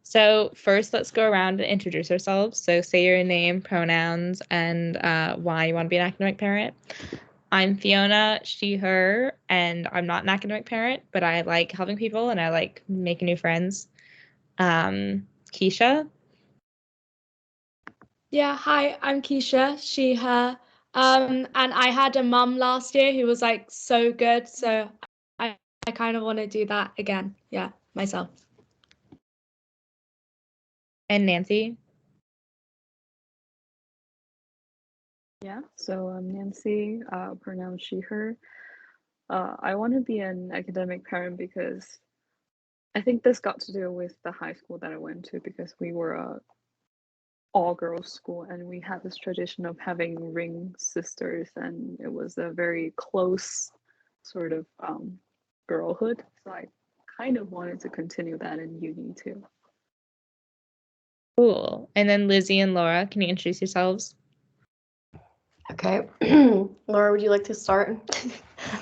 So first, let's go around and introduce ourselves. So say your name, pronouns, and why you want to be an academic parent. I'm Fiona, she, her, and I'm not an academic parent, but I like helping people and I like making new friends. Keisha. Yeah, hi, I'm Keisha, she, her. And I had a mum last year who was like so good, so I kind of want to do that again. Yeah, myself. And Nancy. Yeah, so I'm Nancy, pronouns she, her. I want to be an academic parent because I think this got to do with the high school that I went to because we were a all girls school and we had this tradition of having ring sisters and it was a very close sort of girlhood. So I kind of wanted to continue that in uni too. Cool. And then Lizzie and Laura, can you introduce yourselves? Okay. Laura, would you like to start?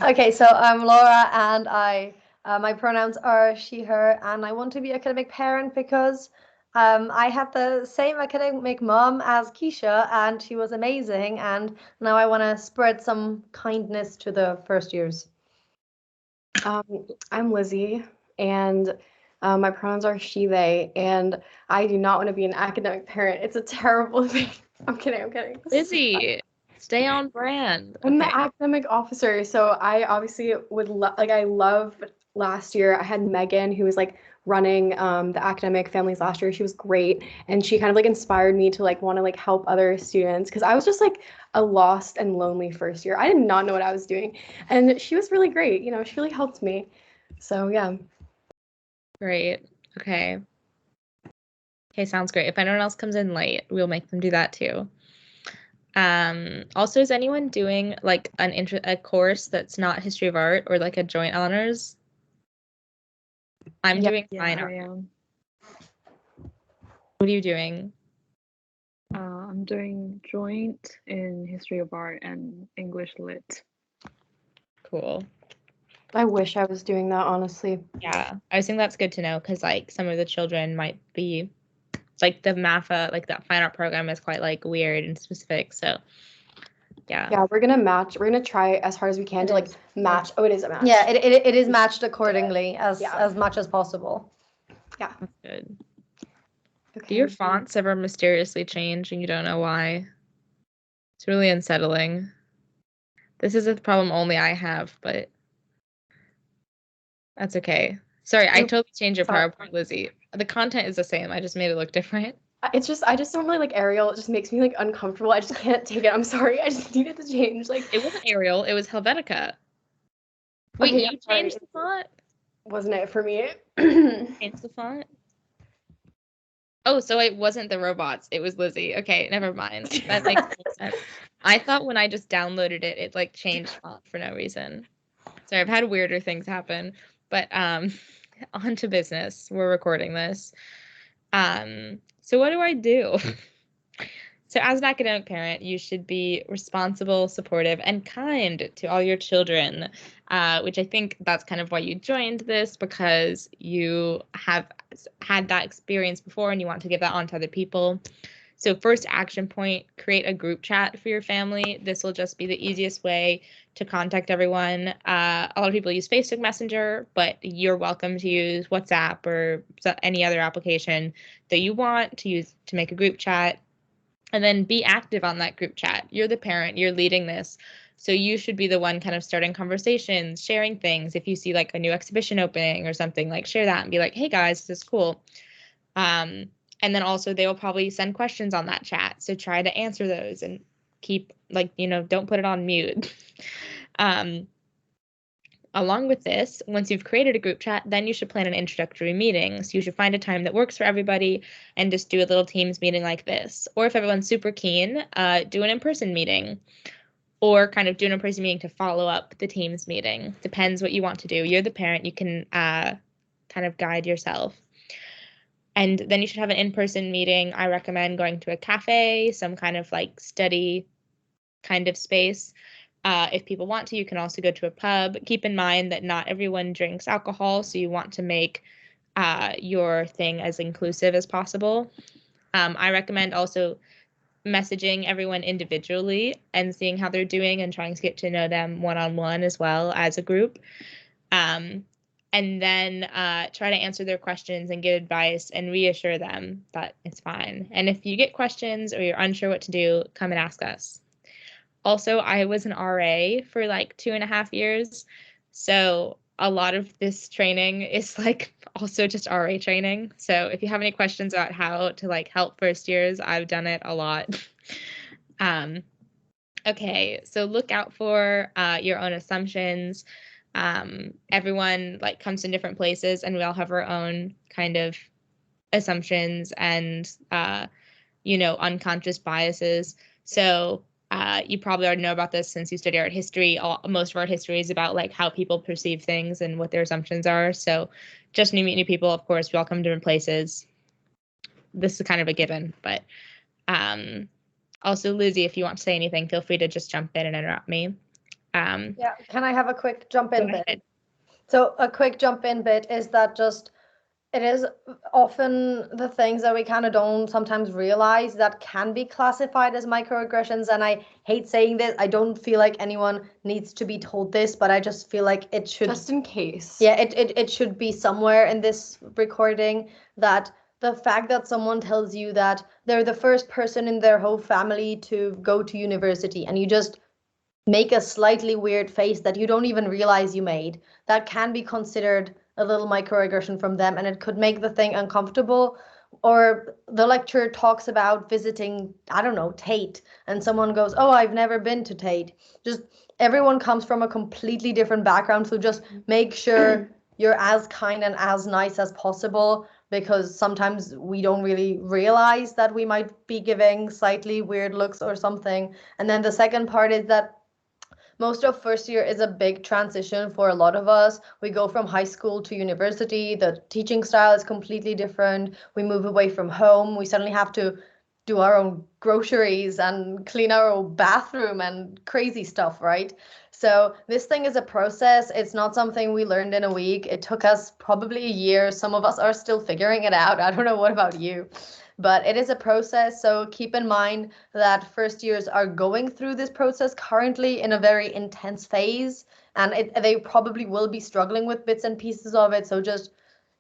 Okay, so I'm Laura and my pronouns are she, her, and I want to be academic parent because I had the same academic mom as Keisha and she was amazing, and now I want to spread some kindness to the first years. I'm Lizzie and my pronouns are she, they, and I do not want to be an academic parent. It's a terrible thing. I'm kidding. Lizzie, stay on brand. I'm Okay. the academic officer, so I obviously would I love last year I had Megan who was like running the academic families last year. She was great and she kind of like inspired me to like want to like help other students because I was just like a lost and lonely first year. I did not know what I was doing. And she was really great. You know, she really helped me. So yeah. Great. Okay. Okay, sounds great. If anyone else comes in late, we'll make them do that too. Also, is anyone doing like a course that's not history of art or like a joint honors? I'm doing fine art. I am. What are you doing? I'm doing joint in history of art and English lit. Cool. I wish I was doing that, honestly. Yeah, I think that's good to know because like some of the children might be like the MAFA, like that fine art program is quite like weird and specific. So yeah. Yeah, we're gonna try as hard as we can to like match. Oh, it is a match. Yeah, it is matched accordingly as much as possible. Yeah. That's good. Okay. Do your fonts ever mysteriously change and you don't know why? It's really unsettling. This is a problem only I have, but that's okay. Sorry, I totally changed your PowerPoint, Lizzie. The content is the same. I just made it look different. It's just I just don't really like Arial. It just makes me like uncomfortable. I just can't take it. I'm sorry. I just needed to change. Like it wasn't Arial. It was Helvetica. Wait, okay, you changed the font? Wasn't it for me? Changed the font? Oh, so it wasn't the robots. It was Lizzie. Okay, never mind. That makes sense. I thought when I just downloaded it, it like changed font for no reason. Sorry, I've had weirder things happen. But on to business. We're recording this. So what do I do? So as an academic parent, you should be responsible, supportive, and kind to all your children, which I think that's kind of why you joined this, because you have had that experience before and you want to give that on to other people. So first action point, create a group chat for your family. This will just be the easiest way to contact everyone. A lot of people use Facebook Messenger, but you're welcome to use WhatsApp or any other application that you want to use to make a group chat. And then be active on that group chat. You're the parent, you're leading this. So you should be the one kind of starting conversations, sharing things. If you see like a new exhibition opening or something, like share that and be like, hey guys, this is cool. And then also they will probably send questions on that chat. So try to answer those and keep like, don't put it on mute. Along with this, once you've created a group chat, then you should plan an introductory meeting. So you should find a time that works for everybody and just do a little Teams meeting like this. Or if everyone's super keen, do an in-person meeting. Or kind of do an in-person meeting to follow up the Teams meeting. Depends what you want to do. You're the parent. You can kind of guide yourself. And then you should have an in-person meeting. I recommend going to a cafe, some kind of like study kind of space. If people want to, you can also go to a pub. Keep in mind that not everyone drinks alcohol, so you want to make your thing as inclusive as possible. I recommend also messaging everyone individually and seeing how they're doing and trying to get to know them one-on-one as well as a group. And then try to answer their questions and give advice and reassure them that it's fine. And if you get questions or you're unsure what to do, come and ask us. Also, I was an RA for like 2.5 years. So a lot of this training is like also just RA training. So if you have any questions about how to like help first years, I've done it a lot. Okay, so look out for your own assumptions. Everyone like comes from different places and we all have our own kind of assumptions and unconscious biases. So you probably already know about this since you study art history. Most of art history is about like how people perceive things and what their assumptions are. So just when you meet new people, of course, we all come to different places. This is kind of a given, but also, Lizzie, if you want to say anything, feel free to just jump in and interrupt me. Yeah, can I have a quick jump in Go bit? ahead. So a quick jump in bit is that just it is often the things that we kind of don't sometimes realize that can be classified as microaggressions. And I hate saying this. I don't feel like anyone needs to be told this, but I just feel like it should. Just in case. Yeah, it should be somewhere in this recording that the fact that someone tells you that they're the first person in their whole family to go to university and you just make a slightly weird face that you don't even realize you made, that can be considered a little microaggression from them, and it could make the thing uncomfortable. Or the lecturer talks about visiting, I don't know, Tate, and someone goes, oh, I've never been to Tate. Just everyone comes from a completely different background, so just make sure you're as kind and as nice as possible, because sometimes we don't really realize that we might be giving slightly weird looks or something. And then the second part is that most of first year is a big transition for a lot of us. We go from high school to university. The teaching style is completely different. We move away from home. We suddenly have to do our own groceries and clean our own bathroom and crazy stuff, right? So this thing is a process. It's not something we learned in a week. It took us probably a year. Some of us are still figuring it out. I don't know what about you, but it is a process. So keep in mind that first years are going through this process currently in a very intense phase, and they probably will be struggling with bits and pieces of it. So just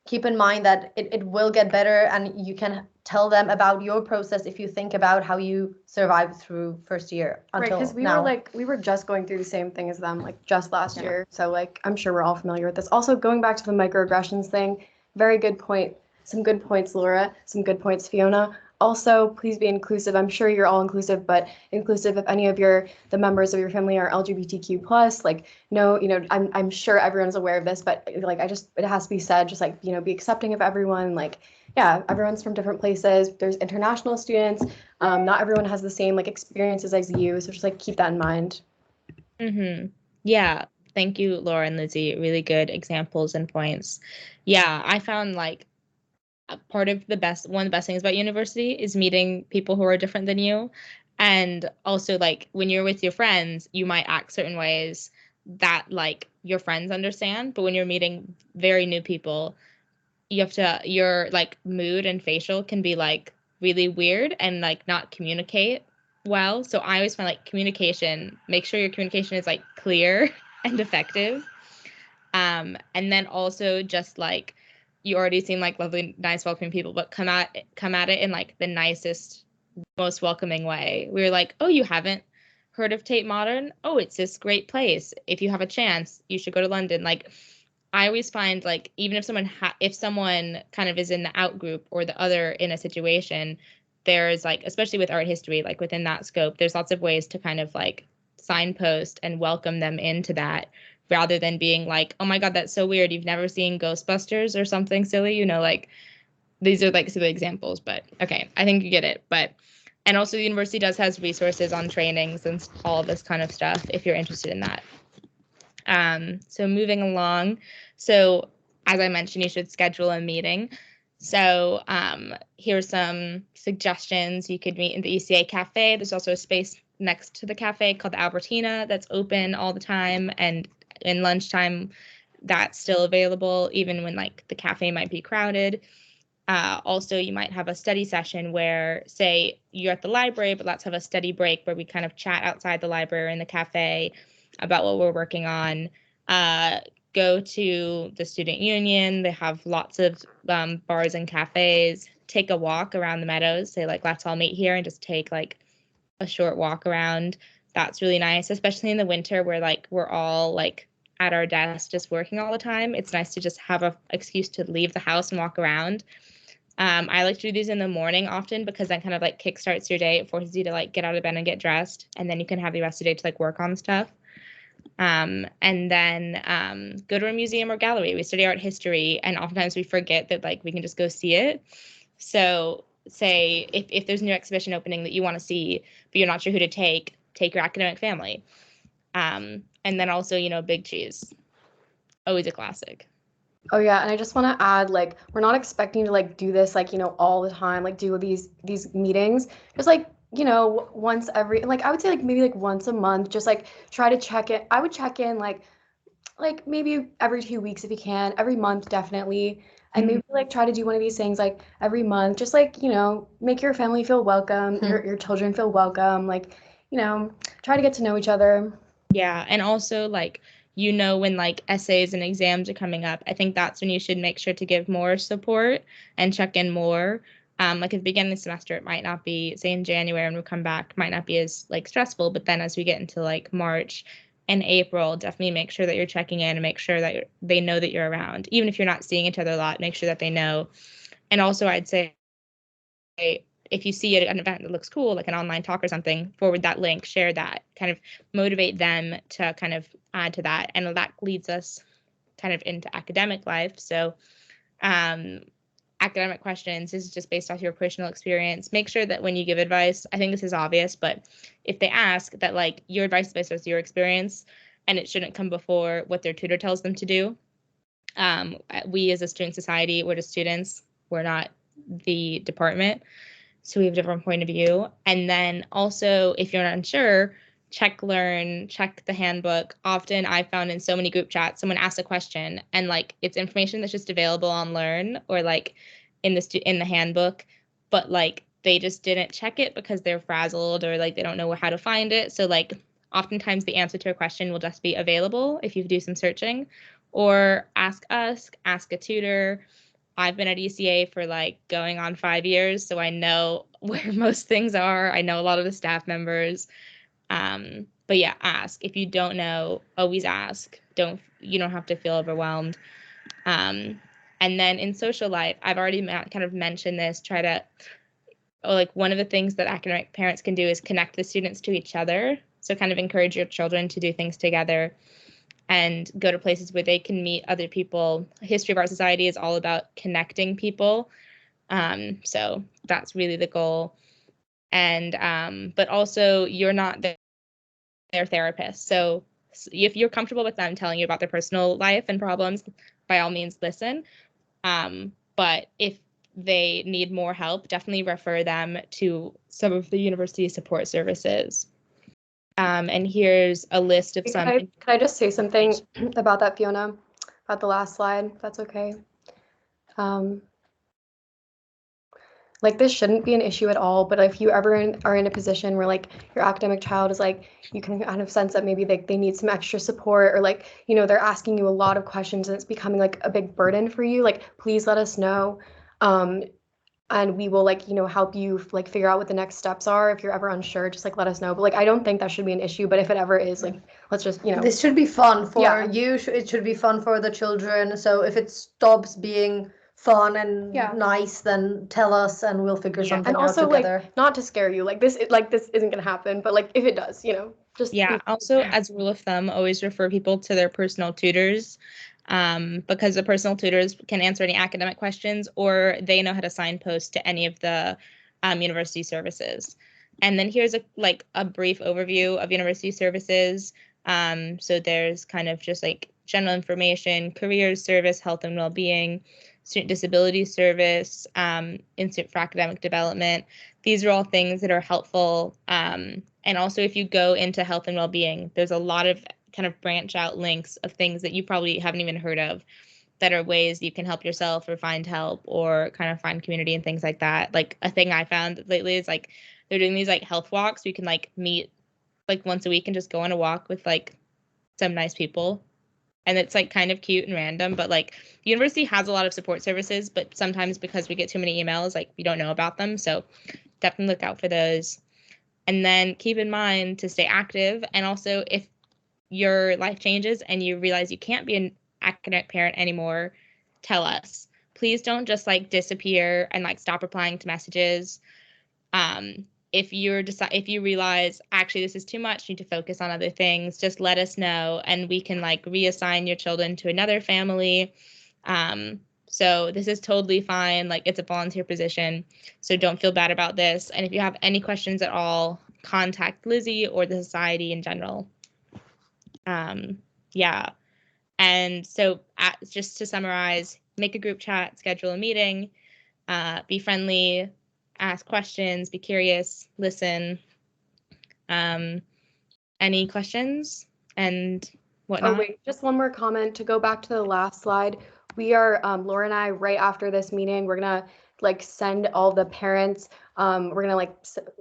keep in mind that it will get better, and you can tell them about your process if you think about how you survived through first year Right, until because now. we were just going through the same thing as them, like just last year. So like I'm sure we're all familiar with this. Also, going back to the microaggressions thing, very good point. Some good points, Laura. Some good points, Fiona. Also, please be inclusive. I'm sure you're all inclusive, but inclusive if any of the members of your family are LGBTQ plus. Like, no, I'm sure everyone's aware of this, but like it has to be said. Just like be accepting of everyone. Like, yeah, everyone's from different places. There's international students. Not everyone has the same like experiences as you. So just like keep that in mind. Mm-hmm. Yeah. Thank you, Laura and Lizzie. Really good examples and points. Yeah, I found like one of the best things about university is meeting people who are different than you. And also like when you're with your friends, you might act certain ways that like your friends understand, but when you're meeting very new people, your like mood and facial can be like really weird and like not communicate well. So I always find like make sure your communication is like clear and effective. And then also just like you already seem like lovely, nice, welcoming people, but come at it in like the nicest, most welcoming way. We were like, oh, you haven't heard of Tate Modern? Oh, it's this great place. If you have a chance, you should go to London. Like, I always find like even if someone kind of is in the out group or the other in a situation, there's like, especially with art history, like within that scope, there's lots of ways to kind of like signpost and welcome them into that, rather than being like, oh my God, that's so weird. You've never seen Ghostbusters or something silly, like these are like silly examples, but okay, I think you get it. And also the university has resources on trainings and all of this kind of stuff if you're interested in that. So moving along. So as I mentioned, you should schedule a meeting. So here's some suggestions. You could meet in the ECA cafe. There's also a space next to the cafe called the Albertina that's open all the time, and in lunchtime that's still available even when like the cafe might be crowded. Also, you might have a study session where, say, you're at the library, but let's have a study break where we kind of chat outside the library or in the cafe about what we're working on. Go to the student union. They have lots of bars and cafes. Take a walk around the meadows. Say, like, let's all meet here and just take like a short walk around. That's really nice, especially in the winter where like we're all like at our desk just working all the time. It's nice to just have a excuse to leave the house and walk around. I like to do these in the morning often because that kind of like kickstarts your day. It forces you to like get out of bed and get dressed, and then you can have the rest of the day to like work on stuff. And then go to a museum or gallery. We study art history, and oftentimes we forget that like we can just go see it. So say if there's a new exhibition opening that you want to see, but you're not sure who to take your academic family. And then also, you know, Big Cheese, always a classic. Oh yeah, and I just want to add, like, we're not expecting to like do this like, you know, all the time, like do these meetings. Just like, you know, once every, like I would say like maybe like once a month, just like try to check it. I would check in like maybe every 2 weeks if you can, every month definitely. And maybe like try to do one of these things like every month, just like, you know, make your family feel welcome, your children feel welcome, like, you know, try to get to know each other. Yeah, and also like, you know, when like essays and exams are coming up, I think that's when you should make sure to give more support and check in more. Like at the beginning of the semester, it might not be, say in January when we come back, might not be as like stressful, but then as we get into like March and April, definitely make sure that you're checking in and make sure that they know that you're around. Even if you're not seeing each other a lot, make sure that they know. And also I'd say, if you see an event that looks cool, like an online talk or something, forward that link, share that, kind of motivate them to kind of add to that. And that leads us kind of into academic life. So academic questions, this is just based off your personal experience. Make sure that when you give advice, I think this is obvious, but if they ask, that like your advice is based on your experience and it shouldn't come before what their tutor tells them to do. We as a student society, we're just students, we're not the department. So we have a different point of view. And then also, if you're not unsure, check Learn, check the handbook. Often I've found in so many group chats, someone asks a question and like it's information that's just available on Learn or like in the handbook, but like they just didn't check it because they're frazzled or like they don't know how to find it. So like oftentimes the answer to a question will just be available if you do some searching, or ask us, ask a tutor. I've been at ECA for like going on 5 years, so I know where most things are. I know a lot of the staff members. But yeah, ask. If you don't know, always ask. You don't have to feel overwhelmed. And then in social life, I've already kind of mentioned this, like one of the things that academic parents can do is connect the students to each other. So kind of encourage your children to do things together and go to places where they can meet other people. History of Art Society is all about connecting people. So that's really the goal. And but also you're not their therapist. So if you're comfortable with them telling you about their personal life and problems, by all means listen. But if they need more help, definitely refer them to some of the university support services. And here's a list of some. Can I just say something about that, Fiona? About the last slide, if that's okay. Like this shouldn't be an issue at all, but if you ever are in a position where like your academic child is like, you can kind of sense that maybe they need some extra support, or like, you know, they're asking you a lot of questions and it's becoming like a big burden for you, like please let us know. And we will like, you know, help you like figure out what the next steps are. If you're ever unsure, just like let us know. But like I don't think that should be an issue, but if it ever is, like let's just, you know, This should be fun for Yeah. you. It should be fun for the children. So if it stops being fun and Yeah. nice, then tell us and we'll figure Yeah. something and out also together. like not to scare you, like this isn't gonna happen, but like if it does, you know, just Yeah. Also, as a rule of thumb, always refer people to their personal tutors, because the personal tutors can answer any academic questions, or they know how to signpost to any of the university services. And then here's a brief overview of university services. So there's kind of just like general information, careers service, health and well-being, student disability service, Institute for Academic Development. These are all things that are helpful. And also if you go into health and well-being, there's a lot of kind of branch out links of things that you probably haven't even heard of that are ways you can help yourself or find help or kind of find community and things like that. Like a thing I found lately is like they're doing these like health walks. You can like meet like once a week and just go on a walk with like some nice people. And it's like kind of cute and random, but like university has a lot of support services, but sometimes because we get too many emails, like we don't know about them. So definitely look out for those. And then keep in mind to stay active. And also if your life changes and you realize you can't be an academic parent anymore, tell us. Please don't just like disappear and like stop replying to messages. If you realize actually this is too much, you need to focus on other things, just let us know and we can like reassign your children to another family. So this is totally fine. Like it's a volunteer position. So don't feel bad about this. And if you have any questions at all, contact Lizzie or the society in general. Yeah. And so just to summarize, make a group chat, schedule a meeting, be friendly, ask questions, be curious, listen. Any questions and whatnot? Oh, wait, just one more comment to go back to the last slide. We are, Laura and I, right after this meeting, we're gonna like send all the parents, we're gonna like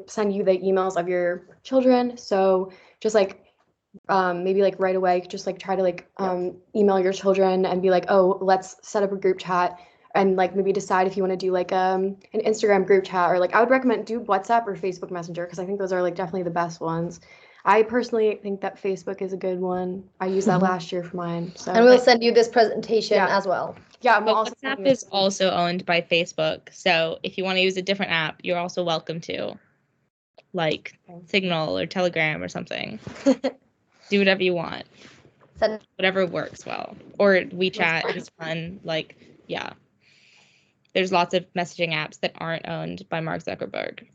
send you the emails of your children. So just like maybe like right away, just like try to like email your children and be like, oh, let's set up a group chat and like maybe decide if you want to do like an Instagram group chat, or like I would recommend do WhatsApp or Facebook Messenger because I think those are like definitely the best ones. I personally think that Facebook is a good one. I used that last year for mine. So And we'll send you this presentation Yeah. as well. yeah, I'm But also WhatsApp is also owned by Facebook. So if you want to use a different app, you're also welcome to. Like Signal or Telegram or something. Do whatever you want. Send Whatever works well. Or WeChat is fun. Like, yeah. There's lots of messaging apps that aren't owned by Mark Zuckerberg.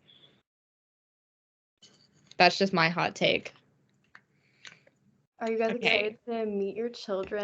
That's just my hot take. Are you guys Okay. excited to meet your children?